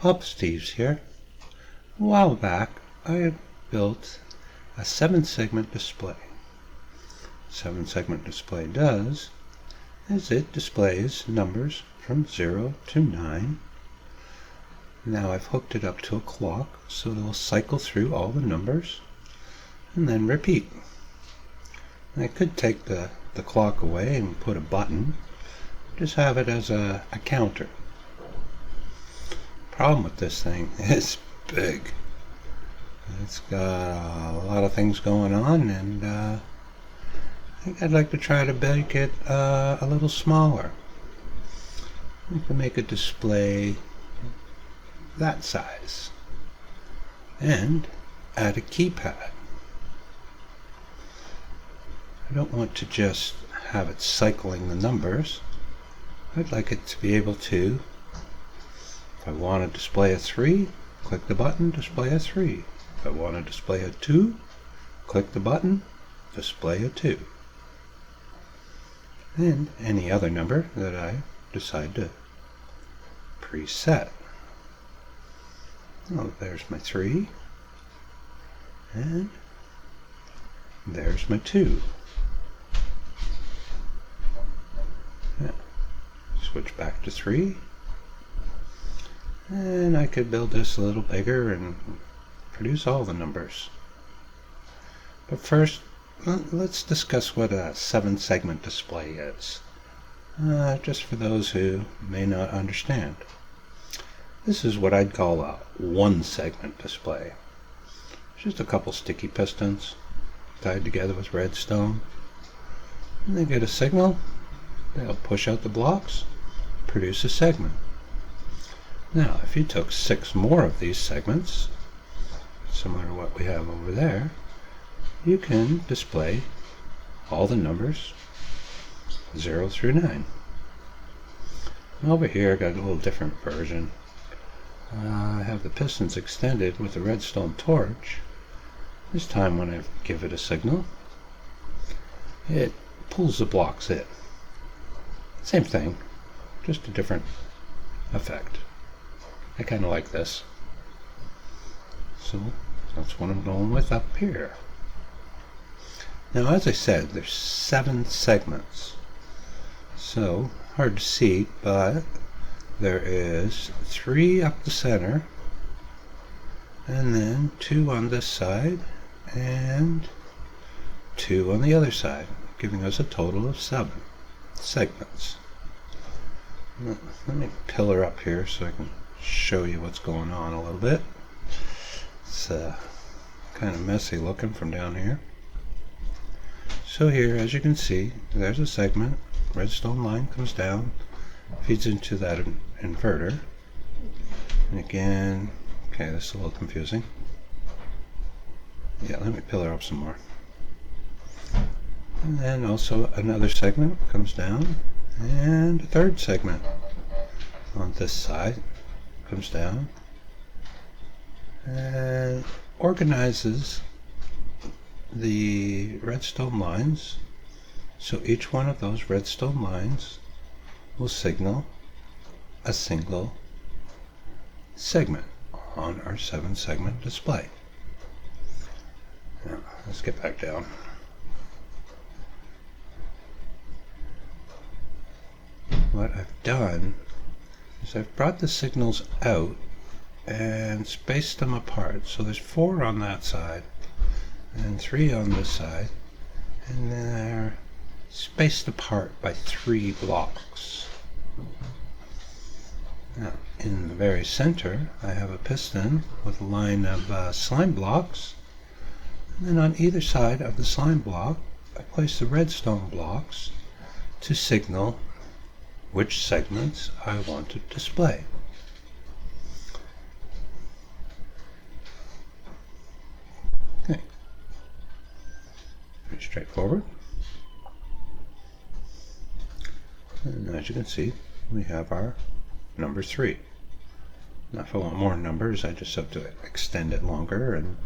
Poppasteves here. A while back, I built a 7-segment display. 7-segment display does is it displays numbers from 0 to 9. Now I've hooked it up to a clock so it will cycle through all the numbers and then repeat. I could take the clock away and put a button, just have it as a counter. Problem with this thing is big. It's got a lot of things going on, and I think I'd like to try to make it a little smaller. I can make a display that size and add a keypad. I don't want to just have it cycling the numbers. I'd like it to be able to, if I want to display a 3, click the button, display a 3. If I want to display a 2, click the button, display a 2. And any other number that I decide to preset. Oh, there's my 3. And there's my 2. Yeah. Switch back to 3. And I could build this a little bigger and produce all the numbers. But first, let's discuss what a 7-segment display is, just for those who may not understand. This is what I'd call a 1-segment display. It's just a couple sticky pistons tied together with redstone. And they get a signal, they'll push out the blocks, produce a segment. Now, if you took 6 more of these segments, similar to what we have over there, you can display all the numbers 0 through 9. And over here I got a little different version. I have the pistons extended with a redstone torch. This time when I give it a signal, it pulls the blocks in. Same thing, just a different effect. I kind of like this. So that's what I'm going with up here. Now, as I said, there's 7 segments. So, hard to see, but there is 3 up the center, and then 2 on this side, and 2 on the other side, giving us a total of 7 segments. Let me pillar up here so I can show you what's going on a little bit. It's kind of messy looking from down here. So here, as you can see, there's a segment. Redstone line comes down, feeds into that inverter. And again, okay, this is a little confusing. Yeah, let me pillar up some more. And then also another segment comes down, and a third segment on this side comes down and organizes the redstone lines, so each one of those redstone lines will signal a single segment on our 7-segment display. Now, let's get back down. What I've done is I've brought the signals out and spaced them apart. So there's 4 on that side and 3 on this side, and they're spaced apart by 3 blocks. Now, in the very center, I have a piston with a line of slime blocks, and then on either side of the slime block, I place the redstone blocks to signal which segments I want to display. Okay, pretty straightforward. And as you can see, we have our number 3. Now if I want more numbers, I just have to extend it longer and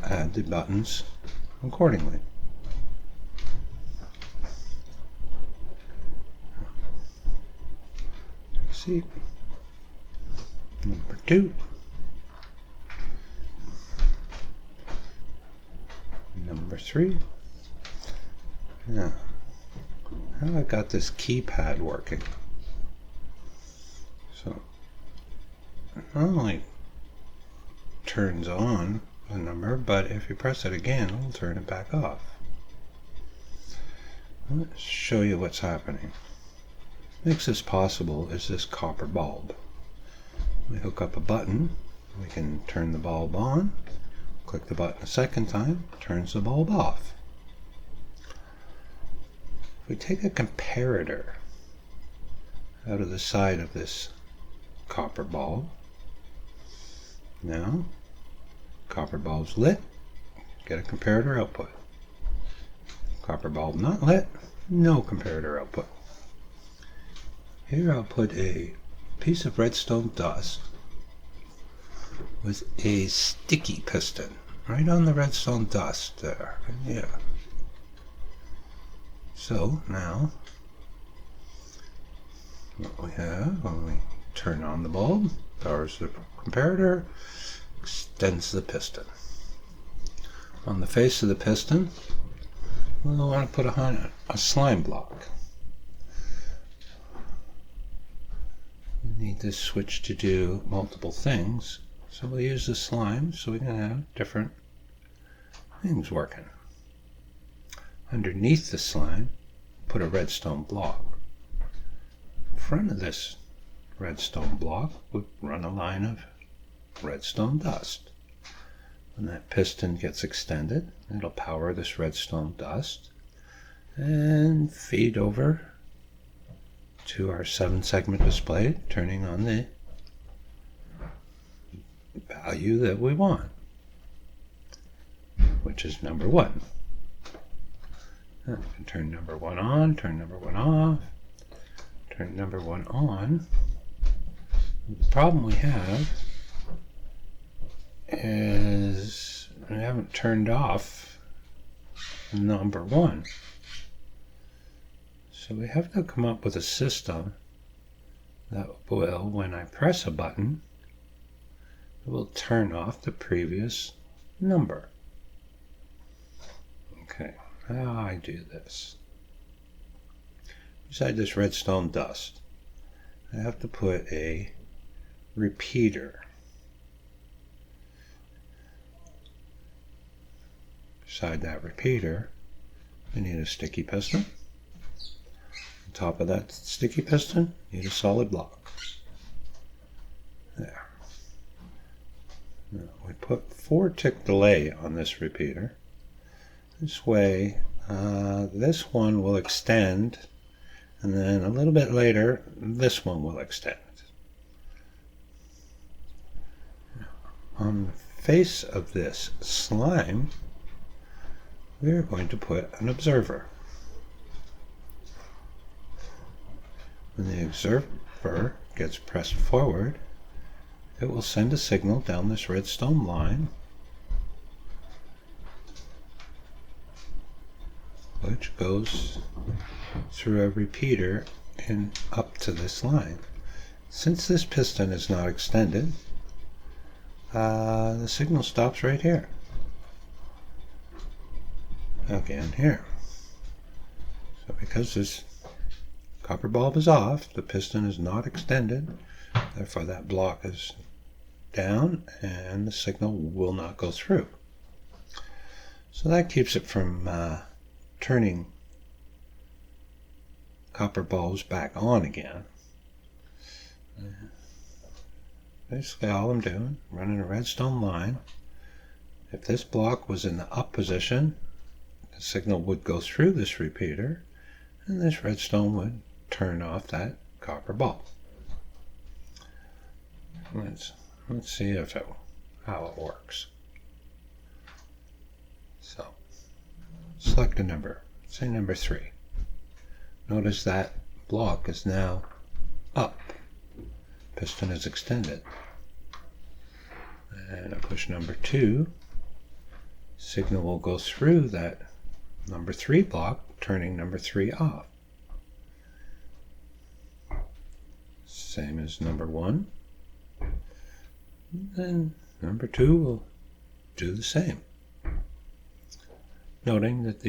add the buttons accordingly. See, number 2, number 3. Now, how I got this keypad working? So, it not only turns on the number, but if you press it again, it'll turn it back off. Let's show you what's happening. What makes this possible is this copper bulb. We hook up a button, we can turn the bulb on, click the button a second time, turns the bulb off. If we take a comparator out of the side of this copper bulb, now copper bulb's lit, get a comparator output. Copper bulb not lit, no comparator output. Here I'll put a piece of redstone dust with a sticky piston right on the redstone dust there. Yeah. So now what we have when we turn on the bulb, powers the comparator, extends the piston. On the face of the piston, we'll want to put a slime block. We need this switch to do multiple things, so we'll use the slime so we can have different things working. Underneath the slime, put a redstone block. In front of this redstone block would run a line of redstone dust. When that piston gets extended, it'll power this redstone dust and feed over to our 7-segment display, turning on the value that we want, which is number 1. We can turn number 1 on, turn number 1 off, turn number 1 on. The problem we have is we haven't turned off number 1. So we have to come up with a system that will, when I press a button, it will turn off the previous number. Okay, how I do this? Beside this redstone dust, I have to put a repeater. Beside that repeater, we need a sticky piston. On top of that sticky piston, you need a solid block. There. Now we put 4-tick delay on this repeater. This way, this one will extend, and then a little bit later, this one will extend. On the face of this slime, we are going to put an observer. When the observer gets pressed forward, it will send a signal down this redstone line, which goes through a repeater and up to this line. Since this piston is not extended, the signal stops right here. Again here. So because this copper bulb is off, the piston is not extended, therefore that block is down and the signal will not go through. So that keeps it from turning copper bulbs back on again. Basically all I'm doing, running a redstone line. If this block was in the up position, the signal would go through this repeater and this redstone would turn off that copper bulb. Let's see how it works. So select a number, say number 3. Notice that block is now up. Piston is extended. And I push number 2. Signal will go through that number 3 block, turning number 3 off. Same as number 1. Then number 2 will do the same. Noting that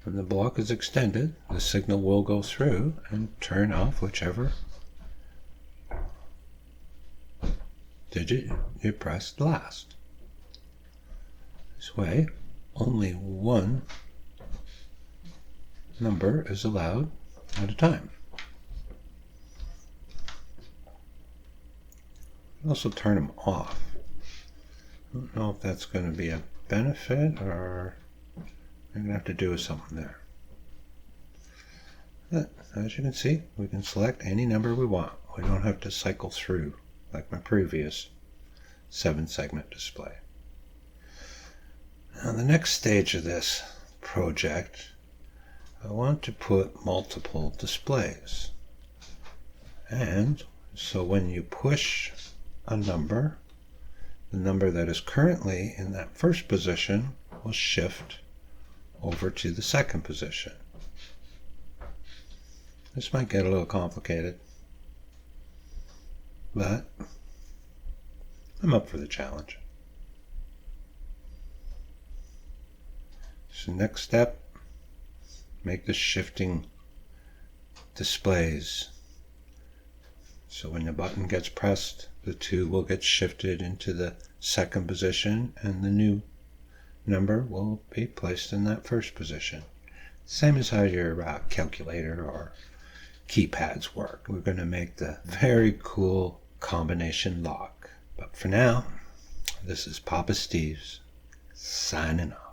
when the block is extended, the signal will go through and turn off whichever digit you pressed last. This way, only one number is allowed at a time. Also turn them off. I don't know if that's going to be a benefit or I'm going to have to do something there. But as you can see, we can select any number we want. We don't have to cycle through like my previous 7-segment display. Now the next stage of this project, I want to put multiple displays. And so when you push a number, the number that is currently in that first position will shift over to the second position. This might get a little complicated, but I'm up for the challenge. So next step, make the shifting displays. So when the button gets pressed, the 2 will get shifted into the second position and the new number will be placed in that first position. Same as how your calculator or keypads work. We're going to make the very cool combination lock. But for now, this is Poppasteves signing off.